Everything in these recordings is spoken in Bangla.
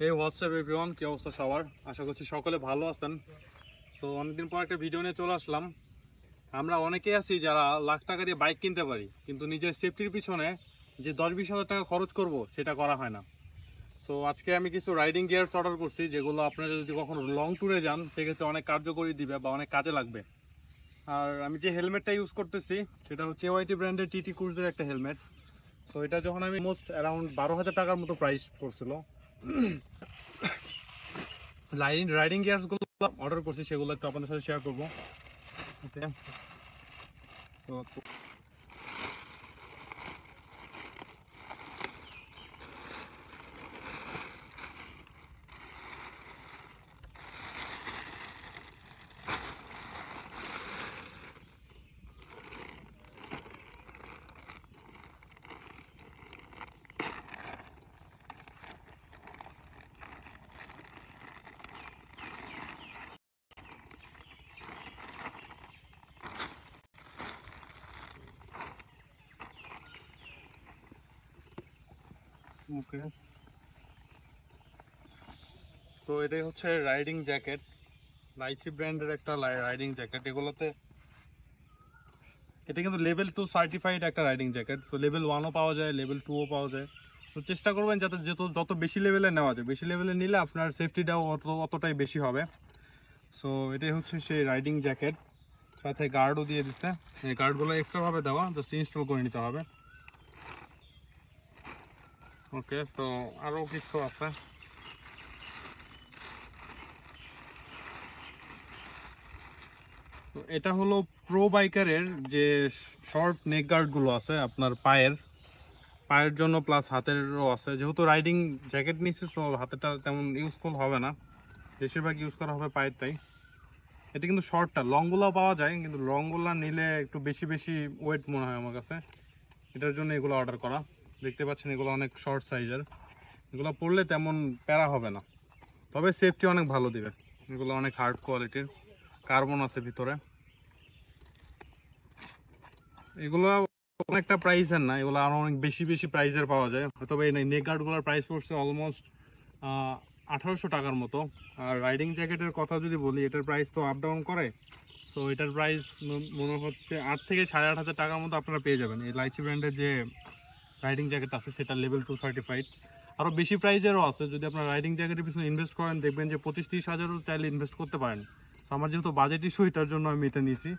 এই হোয়াটসঅ্যাপ এভরিওয়ান, কি অবস্থা সবার? আশা করছি সকলে ভালো আছেন। তো অনেকদিন পর একটা ভিডিও নিয়ে চলে আসলাম। আমরা অনেকেই আছি যারা লাখ টাকা দিয়ে বাইক কিনতে পারি, কিন্তু নিজের সেফটির পিছনে যে 10-20 হাজার টাকা খরচ করব সেটা করা হয় না। তো আজকে আমি কিছু রাইডিং গিয়ার্স অর্ডার করছি, যেগুলো আপনারা যদি কখনো লং ট্যুরে যান সেক্ষেত্রে অনেক কার্যকরী দিবে বা অনেক কাজে লাগবে। আর আমি যে হেলমেটটা ইউজ করতেছি সেটা হচ্ছে ওয়াইটি ব্র্যান্ডের টিটি ক্রুজের একটা হেলমেট। তো এটা যখন আমি মোস্ট অ্যারাউন্ড 12,000 টাকার মতো প্রাইস পড়ছিল। রাইডিং গিয়ার্সগুলো অর্ডার করছি, সেগুলো একটু আপনাদের সাথে শেয়ার করবো। ওকে, তো ওকে, তো এটাই হচ্ছে রাইডিং জ্যাকেট, লাইচি ব্র্যান্ডের একটা রাইডিং জ্যাকেট। এগুলোতে এটা কিন্তু লেভেল 2 সার্টিফাইড একটা রাইডিং জ্যাকেট। সো লেভেল 1ও পাওয়া যায়, লেভেল 2ও পাওয়া যায়। তো চেষ্টা করবেন যাতে যত বেশি লেভেলে নেওয়া যায়, বেশি লেভেলে নিলে আপনার সেফটিটাও অতটাই বেশি হবে। সো এটাই হচ্ছে সেই রাইডিং জ্যাকেট, সাথে গার্ডও দিয়ে দিচ্ছে। এই গার্ডগুলো এক্সট্রাভাবে দেওয়া, জাস্ট ইনস্টল করে নিতে হবে। ওকে, সো আরও কিছু আছে। তো এটা হলো প্রো বাইকারের যে শর্ট নেক গার্ডগুলো আছে আপনার পায়ের পায়ের জন্য, প্লাস হাতেরও আছে। যেহেতু রাইডিং জ্যাকেট নিচ্ছে, তো হাতেরটা তেমন ইউজফুল হবে না, বেশিরভাগ ইউজ করা হবে পায়েরটাই। এটা কিন্তু শর্টটা, লংগুলো পাওয়া যায়, কিন্তু লংগুলো নিলে একটু বেশি বেশি ওয়েট মনে হয় আমার কাছে। এটার জন্য এগুলো অর্ডার করা। দেখতে পাচ্ছেন এগুলো অনেক শর্ট সাইজের, এগুলো পরলে তেমন প্যারা হবে না, তবে সেফটি অনেক ভালো দিবে। এগুলো অনেক হার্ড কোয়ালিটির, কার্বন আছে ভিতরে। এগুলো অনেকটা প্রাইসের না, এগুলো আরো অনেক বেশি বেশি প্রাইসের পাওয়া যায়। তবে এই নেক গার্ডগুলোর প্রাইস পড়ছে অলমোস্ট 1800 টাকার মতো। আর রাইডিং জ্যাকেটের কথা যদি বলি, এটার প্রাইস তো আপ ডাউন করে। সো এটার প্রাইস মনে হচ্ছে 8 থেকে 8,500 টাকার মতো আপনারা পেয়ে যাবেন। এই লাইচি ব্র্যান্ডের যে রাইডিং জ্যাকেট আছে সেটা লেভেল 2 সার্টিফাইড। আরও বেশি প্রাইজেরও আছে, যদি আপনার রাইডিং জ্যাকেটের পিছনে ইনভেস্ট করেন দেখবেন যে 25-30 হাজারও চাইলে ইনভেস্ট করতে পারেন। তো আমার যেহেতু বাজেট ইস্যু, এটার জন্য আমি এটা নিয়েছি।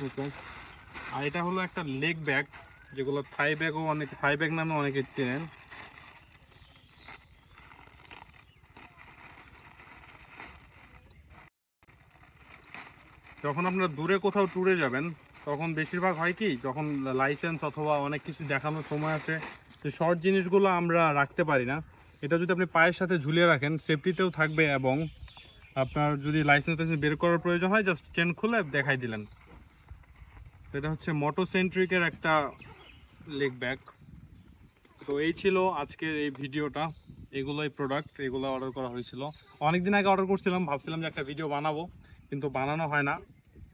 ওকে, আর এটা হলো একটা লেগ ব্যাগ, যেগুলো থাই ব্যাগও, অনেক থাই ব্যাগ নামে অনেকে চেনেন। যখন আপনারা দূরে কোথাও ট্যুরে যাবেন, তখন বেশিরভাগ হয় কি, যখন লাইসেন্স অথবা অনেক কিছু দেখানোর সময় আছে, যে শর্ট জিনিসগুলো আমরা রাখতে পারি না। এটা যদি আপনি পায়ের সাথে ঝুলিয়ে রাখেন, সেফটিতেও থাকবে, এবং আপনার যদি লাইসেন্স বের করার প্রয়োজন হয়, জাস্ট চেন খুলে দেখাই দিলেন। এটা হচ্ছে মোটোসেন্ট্রিকের একটা লেগ ব্যাগ। তো এই ছিল আজকের এই ভিডিওটা। এগুলোই প্রোডাক্ট, এগুলো অর্ডার করা হয়েছিল অনেকদিন আগে। অর্ডার করছিলাম, ভাবছিলাম যে একটা ভিডিও বানাবো, কিন্তু বানানো হয় না।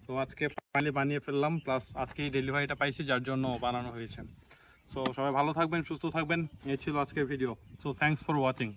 তো আজকে ফাইনালি বানিয়ে ফেললাম, প্লাস আজকেই ডেলিভারিটা পাইছি, যার জন্য বানানো হয়েছে। সো সবাই ভালো থাকবেন, সুস্থ থাকবেন। এই ছিল আজকের video. So thanks for watching.